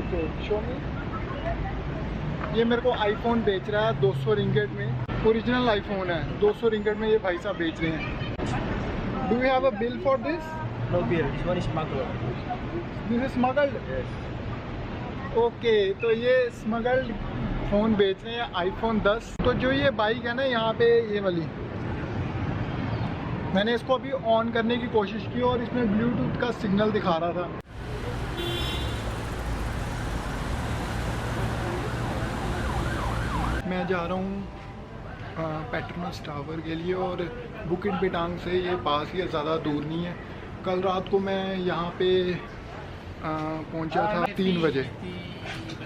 Okay show मी। ये मेरे को आईफोन बेच रहा है 200 रिंगेट में, ओरिजिनल आईफोन है, 200 रिंगेट में ये भाई साहब बेच रहे हैं। Do you have a bill for this? No beer, this one is smuggled. This is smuggled. Yes. Okay, तो ये स्मगल्ड फ़ोन बेच रहे हैं आईफोन 10। तो जो ये बाइक है ना यहाँ पे, ये वाली, मैंने इसको अभी ऑन करने की कोशिश की और इसमें ब्लूटूथ का सिग्नल दिखा रहा था। मैं जा रहा हूँ पेट्रोनस टावर के लिए और बुकिट बिटांग से ये पास ही है, ज़्यादा दूर नहीं है। कल रात को मैं यहाँ पे पहुँचा था 3 बजे,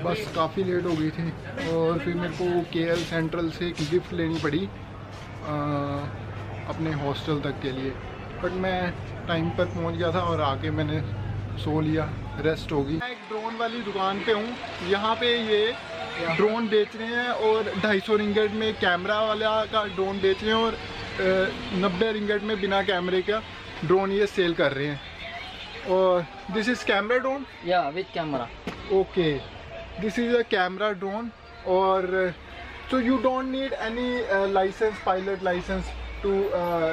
बस काफ़ी लेट हो गई थी और फिर मेरे को KL सेंट्रल से एक लिफ्ट लेनी पड़ी अपने हॉस्टल तक के लिए, बट मैं टाइम पर पहुँच गया था और आके मैंने सो लिया, रेस्ट होगी। मैं एक ड्रोन वाली दुकान पे हूँ, यहाँ पे ये ड्रोन बेच रहे हैं और 250 रिंगेट में कैमरा वाला का ड्रोन बेच रहे हैं और 90 रिंगेट में बिना कैमरे का ड्रोन ये सेल कर रहे हैं। और this is camera drone? Yeah, with camera. Okay, this is a camera drone. और so you don't need any license, pilot license to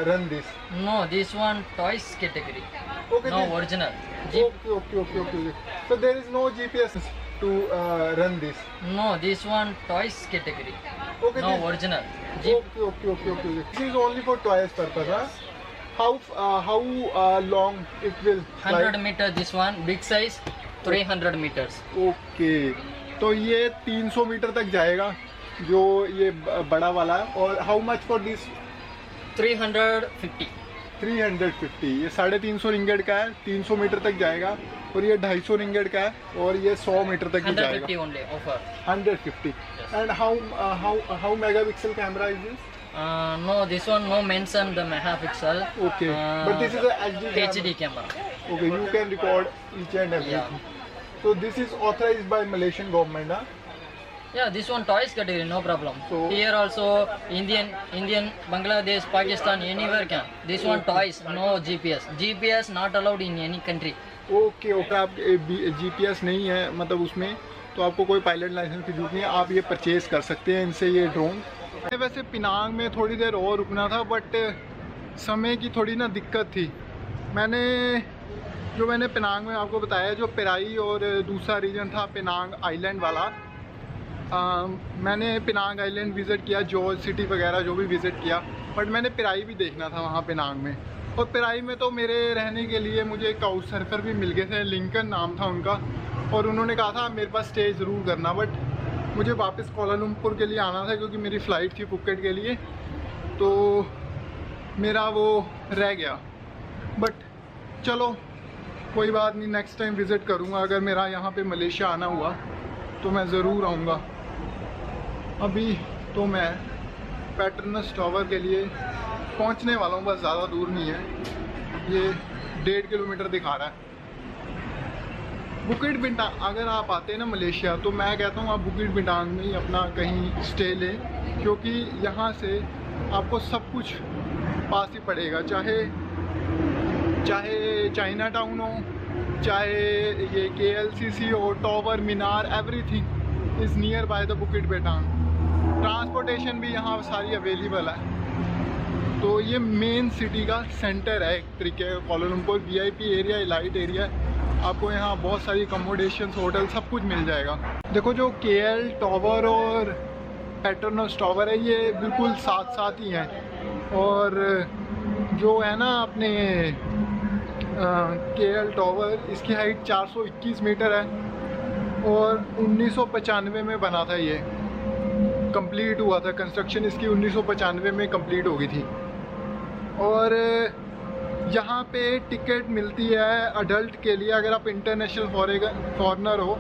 run this? No, this one toys category. Okay, No this- original. Okay. So there is no GPS to run this? No, this one toys category. Okay, No this- original. Okay. This is only for toys purpose, huh? How long it will fly? 100 meter this one, big size, 300 meters. Okay, तो ये 300 metre तक जाएगा जो ये बड़ा वाला है। और हाउ मच फॉर दिस? 350. 350। ये 350 रिंगेट का है, 300 मीटर तक जाएगा। और ये 250 रिंगेट का है और ये 100 मीटर तक भी 150 जाएगा। only offer. 150। And how megapixel camera is this? No, this one no mention the megapixel. Okay, but this is a HD camera. Okay, you can record each and everything. So this is authorized by Malaysian government, huh? Yeah, this one toys category, no problem. So- Here also Indian, Bangladesh, Pakistan, anywhere can. This one toys, no GPS. GPS not allowed in any country. Okay, आप GPS नहीं है मतलब उसमें, तो आपको कोई pilot licence की जरूरत नहीं है, आप ये परचेज़ कर सकते हैं इनसे ये ड्रोन। वैसे पिनांग में थोड़ी देर और रुकना था बट समय की थोड़ी ना दिक्कत थी। मैंने पिनांग में आपको बताया, जो पेराई और दूसरा रीजन था पिनांग आइलैंड वाला, मैंने पिनांग आइलैंड विज़िट किया, जॉर्ज सिटी वगैरह जो भी विज़िट किया, बट मैंने पेराई भी देखना था वहाँ पिनांग में। और पेराई में तो मेरे रहने के लिए मुझे काउच सर्फर भी मिल गए थे, लिंकन नाम था उनका, और उन्होंने कहा था मेरे पास स्टे ज़रूर करना, बट मुझे वापस कोलालमपुर के लिए आना था क्योंकि मेरी फ़्लाइट थी फुकेट के लिए, तो मेरा वो रह गया। बट चलो कोई बात नहीं, नेक्स्ट टाइम विज़िट करूँगा। अगर मेरा यहाँ पे मलेशिया आना हुआ तो मैं ज़रूर आऊँगा। अभी तो मैं पेट्रोनस टावर के लिए पहुँचने वाला हूँ, बस ज़्यादा दूर नहीं है, ये 1.5 किलोमीटर दिखा रहा है। बुकिट बिटांग अगर आप आते हैं ना मलेशिया, तो मैं कहता हूँ आप बुकिट बिटांग में ही अपना कहीं स्टे लें, क्योंकि यहाँ से आपको सब कुछ पास ही पड़ेगा, चाहे चाइना टाउन हो, चाहे ये KLCC हो, टावर, मीनार, everything is nearby the Bukit Bintang. Transportation भी यहाँ सारी अवेलेबल है। तो ये मेन सिटी का सेंटर है एक तरीके का Kuala Lumpur, VIP area, light area, आपको यहाँ बहुत सारी अकोमोडेशन, होटल, सब कुछ मिल जाएगा। देखो जो KL टावर और पेट्रोनस टावर है ये बिल्कुल साथ साथ ही हैं, और जो है ना अपने KL टावर, इसकी हाइट 421 मीटर है और 1995 में बना था, ये कंप्लीट हुआ था, कंस्ट्रक्शन इसकी 1995 में कंप्लीट हो गई थी। और यहाँ पे टिकट मिलती है अडल्ट के लिए, अगर आप इंटरनेशनल फॉरेनर हो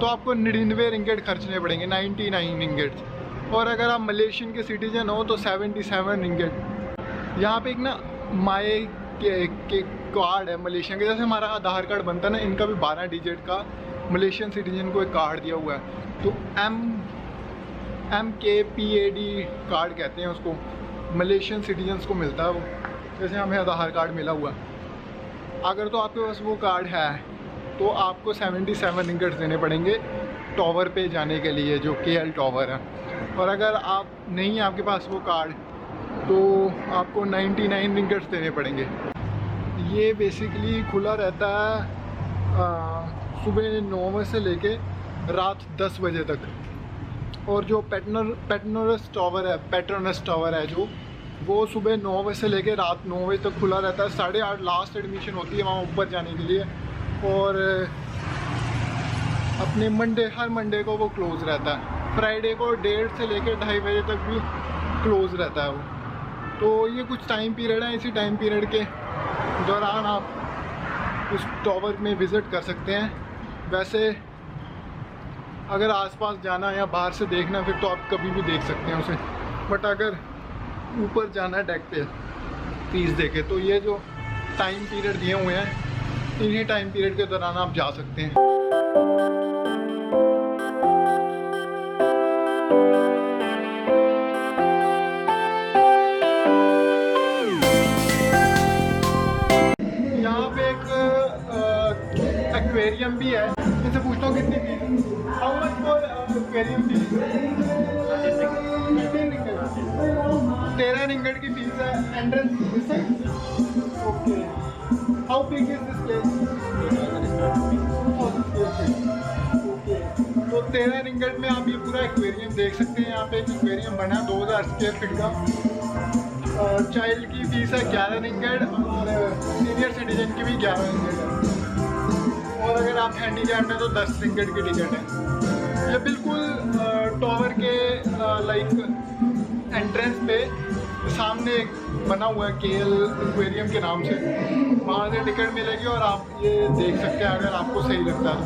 तो आपको 99 रिंगेट खर्चने पड़ेंगे, 99 रिंगेट, और अगर आप मलेशियन के सिटीजन हो तो 77 रिंगेट। यहाँ पे एक ना माए के कार्ड है मलेशियन के, जैसे हमारा आधार कार्ड बनता है ना, इनका भी 12 डिजिट का मलेशियन सिटीजन को एक कार्ड दिया हुआ है, तो MKPAD कार्ड कहते हैं उसको, मलेशियन सिटीजन्स को मिलता है वो, जैसे हमें आधार कार्ड मिला हुआ। अगर तो आपके पास वो कार्ड है तो आपको 77 रिंगट्स देने पड़ेंगे टावर पे जाने के लिए, जो KL टावर है। और अगर आप नहीं है आपके पास वो कार्ड, तो आपको 99 रिंगट्स देने पड़ेंगे। ये बेसिकली खुला रहता है सुबह 9 बजे से लेके रात 10 बजे तक। और जो पेट्रोनस टावर है जो, वो सुबह 9 बजे से लेके रात 9 बजे तक खुला रहता है। 8:30 लास्ट एडमिशन होती है वहाँ ऊपर जाने के लिए। और अपने हर मंडे को वो क्लोज़ रहता है। फ्राइडे को 1:30 से लेकर 2:30 बजे तक भी क्लोज़ रहता है वो। तो ये कुछ टाइम पीरियड है, इसी टाइम पीरियड के दौरान आप उस टावर में विज़िट कर सकते हैं। वैसे अगर आसपास जाना या बाहर से देखना फिर तो आप कभी भी देख सकते हैं उसे, बट अगर ऊपर जाना है डेक पे फीस देके, तो ये जो टाइम पीरियड दिए हुए हैं, इन्हीं टाइम पीरियड के दौरान आप जा सकते हैं। यहाँ पे एक एक्वेरियम भी है। इनसे पूछता हूँ कितनी fees, how much for aquarium fees? 13 रिंगट की फीस है एंट्रेंस फीस है। Okay, how big is this place? Okay, तो 13 रिंगट में आप ये पूरा एक्वेरियम देख सकते हैं। यहाँ पे एक एक्वेरियम बना है 2000 स्क्वायर फीट का। चाइल्ड की फीस है 11 रिंगट और सीनियर सिटीजन की भी 11 रिंगट है। और अगर आप हैंडीकैप्ड हैं तो 10 रिंगट की टिकट है। ये बिल्कुल टावर के एंट्रेंस पे सामने एक बना हुआ है KL एक्वेरियम के नाम से, वहाँ से टिकट मिलेगी और आप ये देख सकते हैं अगर आपको सही लगता है।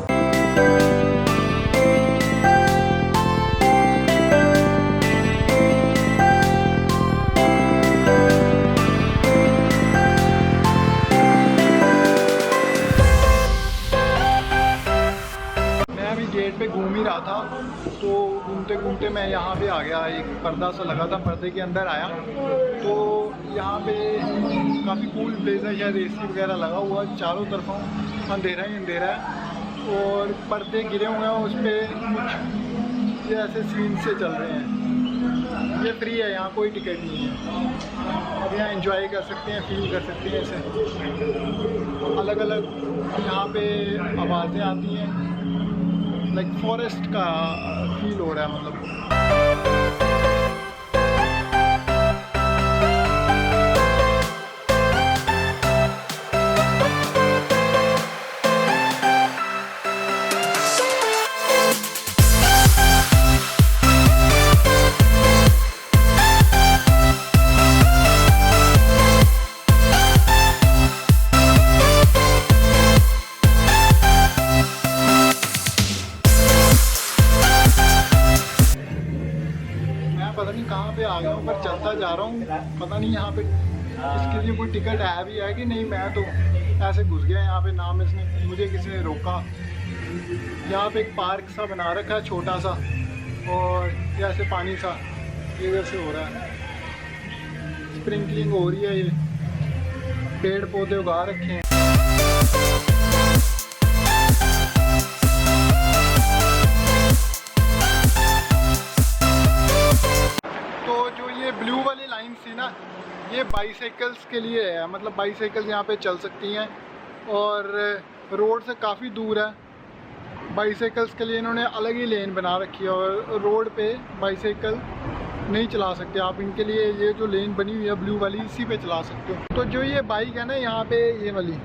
गेट पे घूम ही रहा था, तो घूमते घूमते मैं यहाँ पे आ गया। एक पर्दा सा लगा था, पर्दे के अंदर आया तो यहाँ पे काफ़ी कूल प्लेस है। शायद AC वगैरह लगा हुआ, चारों तरफों अंधेरा ही अंधेरा है और पर्दे गिरे हुए हैं उस पर कुछ ये ऐसे सीन से चल रहे हैं। ये फ्री है, यहाँ कोई टिकट नहीं है। अब यहाँ एंजॉय कर सकते हैं, फील कर सकते हैं ऐसे। अलग अलग यहाँ पे आवाज़ें आती हैं, लाइक फॉरेस्ट का फील हो रहा है मतलब। पता नहीं कहाँ पे आ गया हूँ, पर चलता जा रहा हूँ। पता नहीं यहाँ पे इसके लिए कोई टिकट है भी है कि नहीं। मैं तो ऐसे घुस गया यहाँ पे, नाम इसने मुझे किसी ने रोका। यहाँ पे एक पार्क सा बना रखा है छोटा सा, और जैसे पानी सा ये जैसे हो रहा है, स्प्रिंकलिंग हो रही है। ये पेड़ पौधे उगा रखे हैं। ब्लू वाली लाइन थी ना, ये बाईसाइकिल्स के लिए है। मतलब बाईसाइकिल्स यहाँ पे चल सकती हैं और रोड से काफ़ी दूर है। बाईसाइकिल्स के लिए इन्होंने अलग ही लेन बना रखी है और रोड पे बाईसाइकिल नहीं चला सकते आप। इनके लिए ये जो लेन बनी हुई है ब्लू वाली, इसी पे चला सकते हो। तो जो ये बाइक है ना यहाँ पे, ये वाली,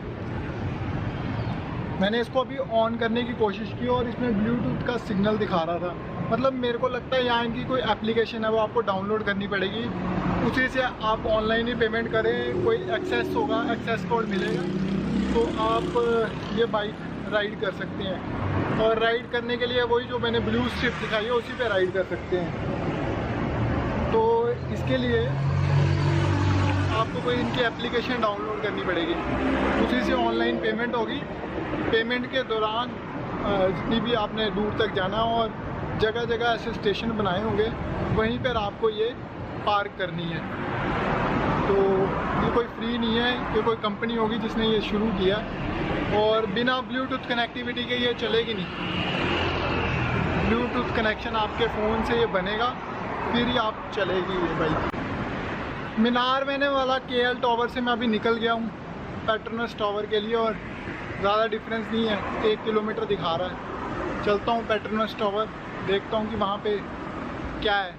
मैंने इसको अभी ऑन करने की कोशिश की और इसमें ब्लूटूथ का सिग्नल दिखा रहा था। मतलब मेरे को लगता है यहाँ की कोई एप्लीकेशन है, वो आपको डाउनलोड करनी पड़ेगी। उसी से आप ऑनलाइन ही पेमेंट करें, कोई एक्सेस होगा, एक्सेस कोड मिलेगा, तो आप ये बाइक राइड कर सकते हैं। और राइड करने के लिए वही जो मैंने ब्लू स्ट्रिप दिखाई है उसी पे राइड कर सकते हैं। तो इसके लिए आपको कोई इनकी एप्लीकेशन डाउनलोड करनी पड़ेगी, उसी से ऑनलाइन पेमेंट होगी। पेमेंट के दौरान जितनी भी आपने दूर तक जाना, और जगह जगह ऐसे स्टेशन बनाए होंगे, वहीं पर आपको ये पार्क करनी है। तो ये कोई फ्री नहीं है, ये कोई कंपनी होगी जिसने ये शुरू किया। और बिना ब्लूटूथ कनेक्टिविटी के ये चलेगी नहीं। ब्लूटूथ कनेक्शन आपके फ़ोन से ये बनेगा, फिर ही आप चलेगी ये बाइक। मीनार मैंने वाला KL टावर से मैं अभी निकल गया हूँ पेट्रोनस टावर के लिए, और ज़्यादा डिफरेंस नहीं है, 1 किलोमीटर दिखा रहा है। चलता हूँ पेट्रोनस टावर, देखता हूँ कि वहाँ पे क्या है।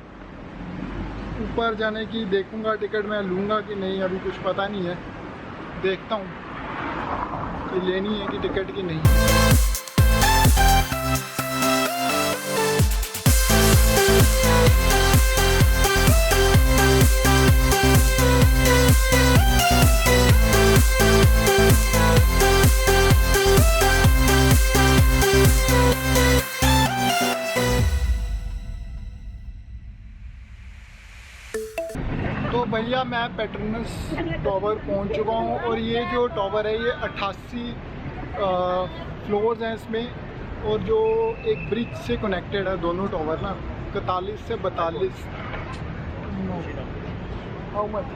ऊपर जाने की देखूँगा टिकट मैं लूँगा कि नहीं, अभी कुछ पता नहीं है। देखता हूँ कि लेनी है कि टिकट की नहीं। तो भैया मैं पेट्रोनस टावर पहुंच चुका हूं, और ये जो टावर है ये 88 फ्लोर्स हैं इसमें, और जो एक ब्रिज से कनेक्टेड है दोनों टावर ना, 41 से 42। How much?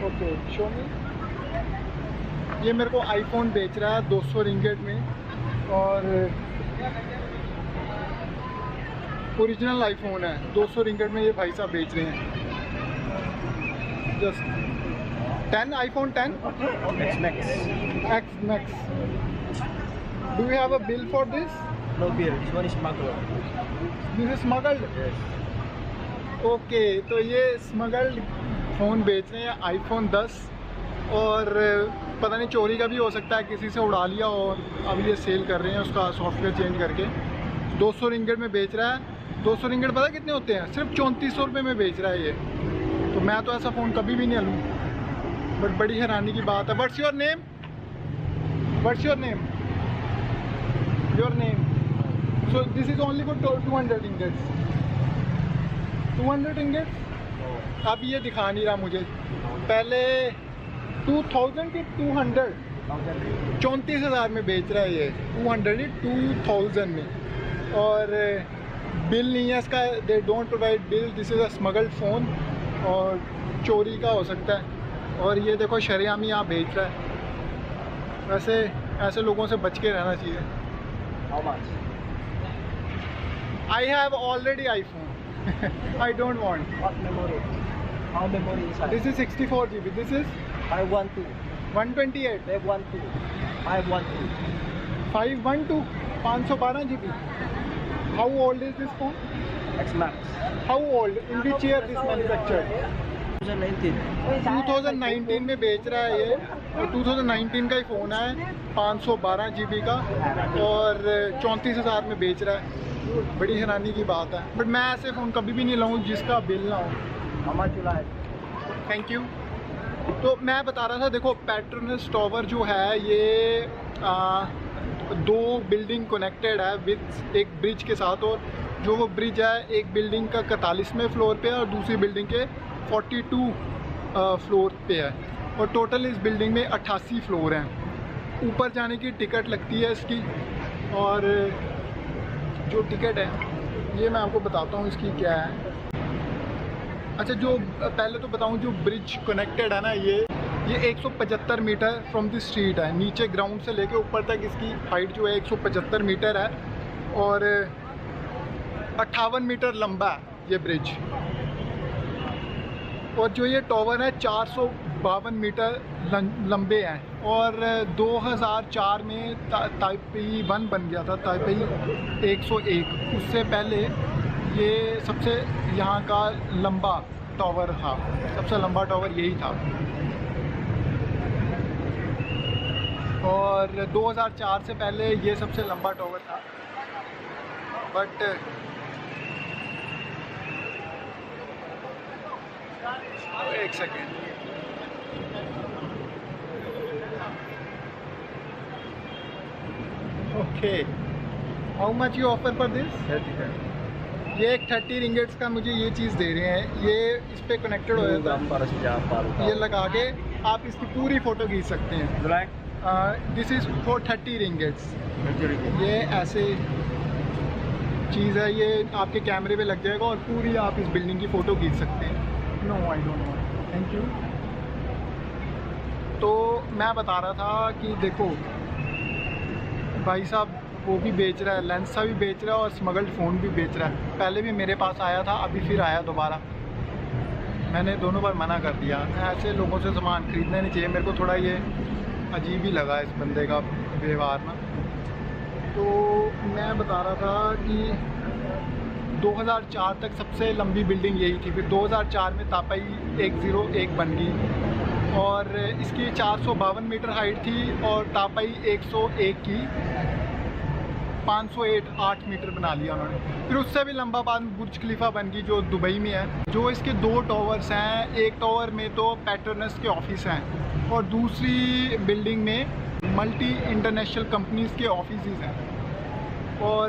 ओके शो मी। ये मेरे को आईफोन बेच रहा है 200 रिंगेट में, और ओरिजिनल आईफोन है, 200 रिंगेट में ये भाई साहब बेच रहे हैं। Just 10 iPhone 10 X Max. X Max. Do you have a bill for this? No beer. This one is smuggled. This is smuggled. Yes. Okay, तो ये smuggled फ़ोन बेच रहे हैं iPhone 10, और पता नहीं चोरी का भी हो सकता है, किसी से उड़ा लिया, और अभी ये सेल कर रहे हैं उसका सॉफ्टवेयर चेंज करके। 200 रिंगेट में बेच रहा है। 200 रिंगेट पता कितने होते हैं? सिर्फ 3400 रुपये में बेच रहा है ये। तो मैं तो ऐसा फ़ोन कभी भी नहीं लूँ, बट बड़ी हैरानी की बात है। What's your name? What's your name? Your name. So this is only for 200 रिंगेट्स। 200 रिंगेट्स। अब ये दिखा नहीं रहा मुझे। पहले 2000 की 200 34,000 में बेच रहा है ये। 200 नहीं 2000 में, और बिल नहीं है इसका। They don't provide bill. This is a smuggled phone, और चोरी का हो सकता है। और ये देखो शरेआमी यहाँ बेच रहा है। वैसे ऐसे लोगों से बच के रहना चाहिए। How much? I have already iPhone. I don't want. What memory? How memory inside? This is 64 GB। This is 512. 128। 512. 512. 512 512 GB। How old is this phone? X Max. How old? In which year this manufactured? 2019. 2019 में बेच रहा है ये, और 2019 का ही phone है, 512 GB का, और 34,000 में बेच रहा है। बड़ी हैरानी की बात है। बट मैं ऐसे फ़ोन कभी भी नहीं लाऊं जिसका बिल ना हो। How much you like? Thank you. तो मैं बता रहा था, देखो पेट्रोनस टावर जो है ये 2 बिल्डिंग कनेक्टेड है विद एक ब्रिज के साथ, और जो वो ब्रिज है एक बिल्डिंग का 41वें फ्लोर पे है, और दूसरी बिल्डिंग के 42 फ्लोर पे है, और टोटल इस बिल्डिंग में 88 फ्लोर हैं। ऊपर जाने की टिकट लगती है इसकी, और जो टिकट है ये मैं आपको बताता हूँ इसकी क्या है। अच्छा, जो पहले तो बताऊँ, जो ब्रिज कनेक्टेड है ना, ये 175 मीटर फ्रॉम द स्ट्रीट है। नीचे ग्राउंड से लेके ऊपर तक इसकी हाइट जो है 175 मीटर है, और 58 मीटर लंबा है ये ब्रिज। और जो ये टावर है 452 मीटर लंबे हैं, और 2004 में ताइपेई 1 बन गया था, ताइपेई 101। उससे पहले ये सबसे यहाँ का लंबा टावर था, सबसे लंबा टावर यही था। और 2004 से पहले ये सबसे लंबा टावर था, बट एक second. Okay, how much you offer for this? 30. ये एक 30 रिंगेट्स का मुझे ये चीज़ दे रहे हैं। ये इस पे कनेक्टेड हो जाता है, ये लगा के आप इसकी पूरी फ़ोटो खींच सकते हैं। You like? This is for 30 रिंगेट्स। 30 ringgit. ये ऐसे चीज़ है, ये आपके कैमरे पे लग जाएगा, और पूरी आप इस बिल्डिंग की फ़ोटो खींच सकते हैं। No, I don't know, thank you. तो मैं बता रहा था कि देखो भाई साहब वो भी बेच रहा है, लेंसा भी बेच रहा है और स्मगल्ड फ़ोन भी बेच रहा है। पहले भी मेरे पास आया था, अभी फिर आया दोबारा। मैंने दोनों बार मना कर दिया, ऐसे लोगों से सामान ख़रीदना नहीं चाहिए। मेरे को थोड़ा ये अजीब ही लगा इस बंदे का व्यवहार ना। तो मैं बता रहा था कि 2004 तक सबसे लंबी बिल्डिंग यही थी, फिर 2004 में तापाई 101 बन गई और इसकी 452 मीटर हाइट थी और तापाई 101 की 508 मीटर बना लिया उन्होंने। फिर उससे भी लंबा बाद बुर्ज खलीफा बन गई जो दुबई में है। जो इसके 2 टावर्स हैं, एक टावर में तो पेट्रोनस के ऑफिस हैं और दूसरी बिल्डिंग में मल्टी इंटरनेशनल कंपनीज़ के ऑफिसेस हैं। और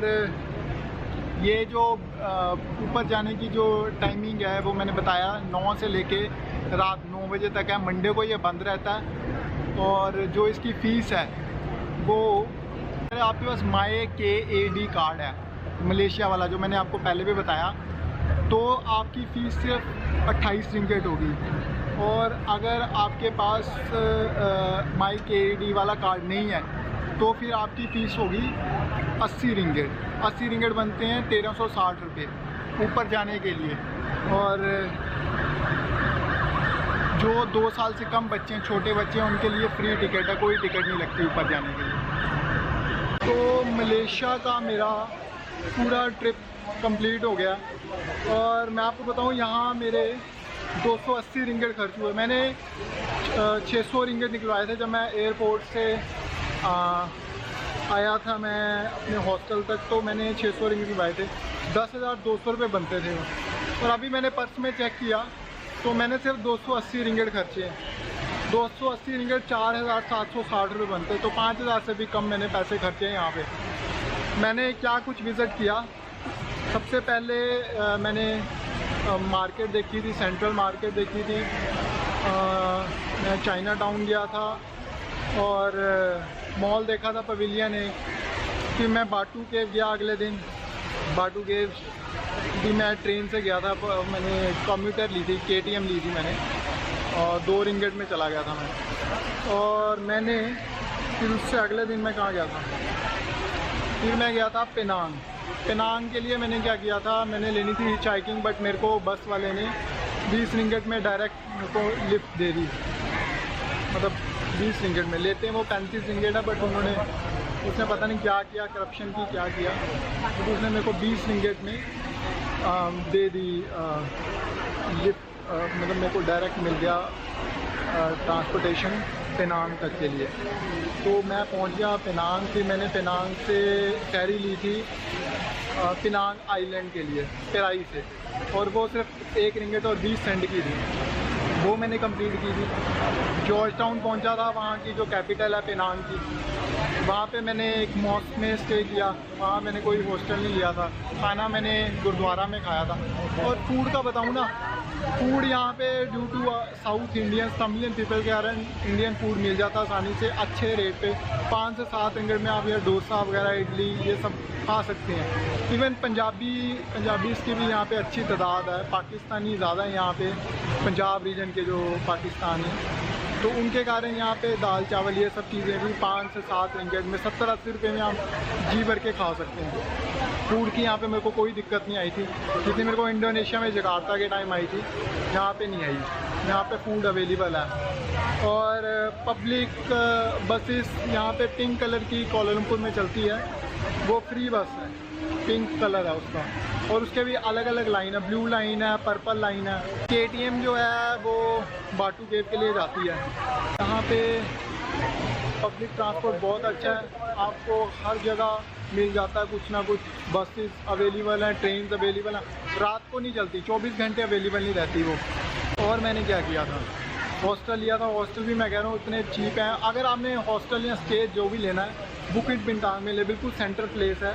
ये जो ऊपर जाने की जो टाइमिंग है वो मैंने बताया 9 से लेके रात 9 बजे तक है। मंडे को ये बंद रहता है। और जो इसकी फ़ीस है वो आपके पास MyKAD कार्ड है मलेशिया वाला, जो मैंने आपको पहले भी बताया, तो आपकी फ़ीस सिर्फ 28 रिंगेट होगी। और अगर आपके पास MyKAD वाला कार्ड नहीं है तो फिर आपकी फ़ीस होगी 80 रिंगेट। 80 रिंगेट बनते हैं 1360 रुपये ऊपर जाने के लिए। और जो 2 साल से कम बच्चे हैं, छोटे बच्चे हैं, उनके लिए फ्री टिकट है, कोई टिकट नहीं लगती ऊपर जाने के लिए। तो मलेशिया का मेरा पूरा ट्रिप कंप्लीट हो गया और मैं आपको बताऊं यहाँ मेरे 280 रिंगेट खर्च हुए। मैंने 600 रिंगेट निकलवाए थे जब मैं एयरपोर्ट से आया था मैं अपने हॉस्टल तक, तो मैंने 600 रिंगेट निकलवाए थे। 10,200 रुपये बनते थे और अभी मैंने पर्स में चेक किया तो मैंने सिर्फ 280 रिंगेट खर्चे हैं। 280 रिंगेट 4,760 रुपये बनते, तो 5,000 से भी कम मैंने पैसे खर्चे हैं यहाँ पे। मैंने क्या कुछ विज़िट किया, सबसे पहले मैंने मार्केट देखी थी, सेंट्रल मार्केट देखी थी। मैं चाइना टाउन गया था और मॉल देखा था, पवेलियन है। फिर मैं बाटू केव गया अगले दिन। बाटू केव भी मैं ट्रेन से गया था, मैंने कम्यूटर ली थी, KTM ली थी मैंने और 2 रिंगेट में चला गया था मैं। और मैंने फिर उससे अगले दिन मैं कहाँ गया था, फिर मैं गया था पेनांग। पेनांग के लिए मैंने क्या किया था, मैंने लेनी थी हिचहाइकिंग, बट मेरे को बस वाले ने 20 रिंगेट में डायरेक्ट मेरे को लिफ्ट दे दी। मतलब 20 रिंगेट में लेते हैं वो 35 रिंगेट है, बट उन्होंने उसने पता नहीं क्या किया, करप्शन की क्या किया, तो उसने मेरे को 20 रिंगेट में दे दी लिफ्ट। मतलब मेरे को डायरेक्ट मिल गया ट्रांसपोर्टेशन पेनांग तक के लिए। तो मैं पहुंच गया पेनांग। फिर मैंने पेनांग से फेरी ली थी पेनांग आइलैंड के लिए पेराई से, और वो सिर्फ 1 रिंगेट और 20 सेंट की थी, वो मैंने कंप्लीट की थी। जॉर्ज टाउन पहुँचा था, वहाँ की जो कैपिटल है पेनांग की, वहाँ पे मैंने एक मॉस्क में स्टे किया। वहाँ मैंने कोई हॉस्टल नहीं लिया था, खाना मैंने गुरुद्वारा में खाया था। और फूड का बताऊँ ना, फूड यहाँ पे due to south Indian Tamilian people के कारण इंडियन फूड मिल जाता आसानी से अच्छे रेट पे। 5 से 7 रिंगेट में आप ये डोसा वगैरह, इडली, ये सब खा सकते हैं। इवन पंजाबीज़ की भी यहाँ पे अच्छी तादाद है। पाकिस्तानी ज़्यादा है यहाँ पे, पंजाब रीजन के जो पाकिस्तानी, तो उनके कारण यहाँ पे दाल चावल ये सब चीज़ें भी 5 से 7 रिंगेट में 70-80 रुपये में आप जी भर के खा सकते हैं। फूड की यहाँ पे मेरे को कोई दिक्कत नहीं आई थी, जितनी मेरे को इंडोनेशिया में जकार्ता के टाइम आई थी, यहाँ पे नहीं आई। यहाँ पे फूड अवेलेबल है। और पब्लिक बसेस यहाँ पे पिंक कलर की कोलालमपुर में चलती है, वो फ्री बस है, पिंक कलर है उसका। और उसके भी अलग अलग लाइन है, ब्लू लाइन है, पर्पल लाइन है। KTM जो है वो बाटू केव के लिए जाती है। यहाँ पे पब्लिक ट्रांसपोर्ट बहुत अच्छा है, आपको हर जगह मिल जाता है कुछ ना कुछ। बसेस अवेलेबल हैं, ट्रेन अवेलेबल हैं, रात को नहीं चलती, 24 घंटे अवेलेबल नहीं रहती वो। और मैंने क्या किया था, हॉस्टल लिया था। हॉस्टल भी मैं कह रहा हूँ इतने चीप हैं। अगर आपने हॉस्टल या स्टे जो भी लेना है, बुक इट बिंटांग में ले, बिल्कुल सेंटर प्लेस है।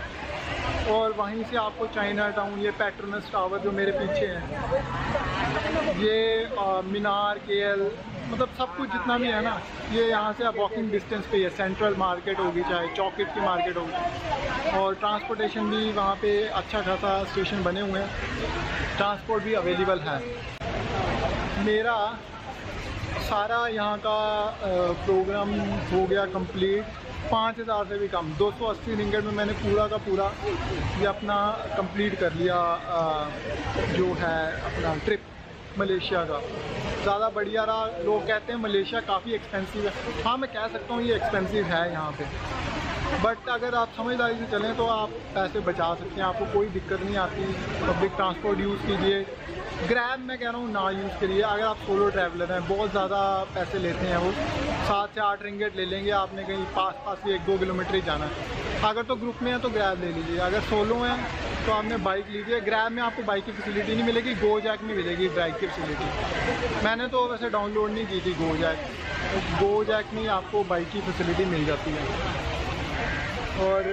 और वहीं से आपको चाइना टाउन, ये पेट्रोनस टावर जो मेरे पीछे है, ये मीनार, KL, मतलब सब कुछ जितना भी है ना, ये यहाँ से आप वॉकिंग डिस्टेंस पे है। सेंट्रल मार्केट होगी, चाहे चौकेट की मार्केट होगी। और ट्रांसपोर्टेशन भी वहाँ पे अच्छा खासा स्टेशन बने हुए हैं, ट्रांसपोर्ट भी अवेलेबल है। मेरा सारा यहाँ का प्रोग्राम हो गया कंप्लीट 5,000 से भी कम, 280 रिंगट में मैंने पूरा का पूरा ये अपना कंप्लीट कर लिया जो है अपना ट्रिप मलेशिया का। ज़्यादा बढ़िया रहा। लोग कहते हैं मलेशिया काफ़ी एक्सपेंसिव है, हाँ मैं कह सकता हूँ ये एक्सपेंसिव है यहाँ पे, बट अगर आप समझदारी से चलें तो आप पैसे बचा सकते हैं, आपको कोई दिक्कत नहीं आती। पब्लिक ट्रांसपोर्ट यूज़ कीजिए, ग्रैब मैं कह रहा हूँ ना यूज़ करिए। अगर आप सोलो ट्रैवलर हैं, बहुत ज़्यादा पैसे लेते हैं वो, 7 से 8 रिंगट ले लेंगे, आपने कहीं पास से 1-2 किलोमीटर ही जाना है। अगर तो ग्रुप में है तो ग्रैब ले लीजिए, अगर सोलो हैं तो आपने बाइक लीजिए। ग्रैब में आपको बाइक की फैसिलिटी नहीं मिलेगी, गोजैक में मिलेगी बाइक की फैसिलिटी। मैंने तो वैसे डाउनलोड नहीं की थी गोजैक में आपको बाइक की फैसिलिटी मिल जाती है। और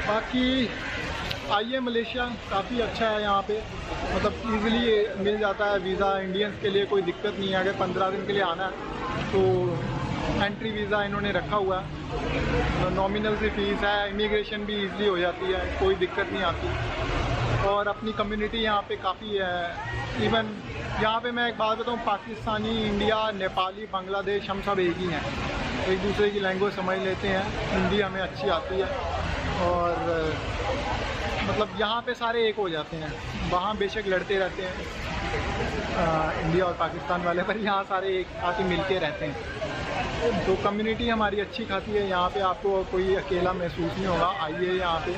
बाकी आइए, मलेशिया काफ़ी अच्छा है यहाँ पे, मतलब इजीली मिल जाता है वीज़ा। इंडियंस के लिए कोई दिक्कत नहीं है, अगर 15 दिन के लिए आना है तो एंट्री वीज़ा इन्होंने रखा हुआ है, नॉमिनल सी फ़ीस है, इमिग्रेशन भी इजीली हो जाती है, कोई दिक्कत नहीं आती। और अपनी कम्युनिटी यहाँ पे काफ़ी है। इवन यहाँ पे मैं एक बात बताऊँ, पाकिस्तानी, इंडिया, नेपाली, बांग्लादेश, हम सब एक ही हैं, एक दूसरे की लैंग्वेज समझ लेते हैं, हिंदी हमें अच्छी आती है। और मतलब यहाँ पे सारे एक हो जाते हैं। वहाँ बेशक लड़ते रहते हैं इंडिया और पाकिस्तान वाले, पर यहाँ सारे एक साथ ही मिलके रहते हैं। तो कम्युनिटी हमारी अच्छी खासी है यहाँ पे, आपको कोई अकेला महसूस नहीं होगा। आइए यहाँ पे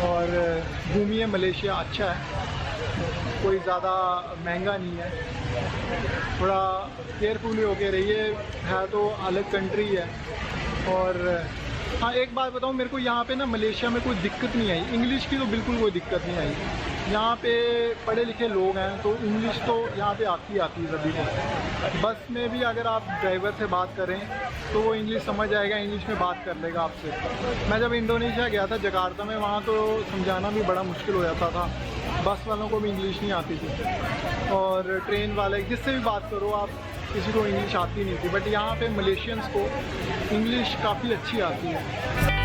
और घूमिए, मलेशिया अच्छा है, कोई ज़्यादा महंगा नहीं है, थोड़ा केयरफुल होके रहिए, है तो अलग कंट्री है। और हाँ एक बात बताऊँ, मेरे को यहाँ पे ना मलेशिया में कोई दिक्कत नहीं आई, इंग्लिश की तो बिल्कुल कोई दिक्कत नहीं आई। यहाँ पे पढ़े लिखे लोग हैं तो इंग्लिश तो यहाँ पे आती है सभी को। बस में भी अगर आप ड्राइवर से बात करें तो वो इंग्लिश समझ आएगा, इंग्लिश में बात कर लेगा आपसे। मैं जब इंडोनेशिया गया था जकार्ता में, वहाँ तो समझाना भी बड़ा मुश्किल हो जाता था, बस वालों को भी इंग्लिश नहीं आती थी, और ट्रेन वाले जिससे भी बात करो आप, किसी को इंग्लिश आती नहीं थी। बट यहाँ पे मलेशियंस को इंग्लिश काफ़ी अच्छी आती है।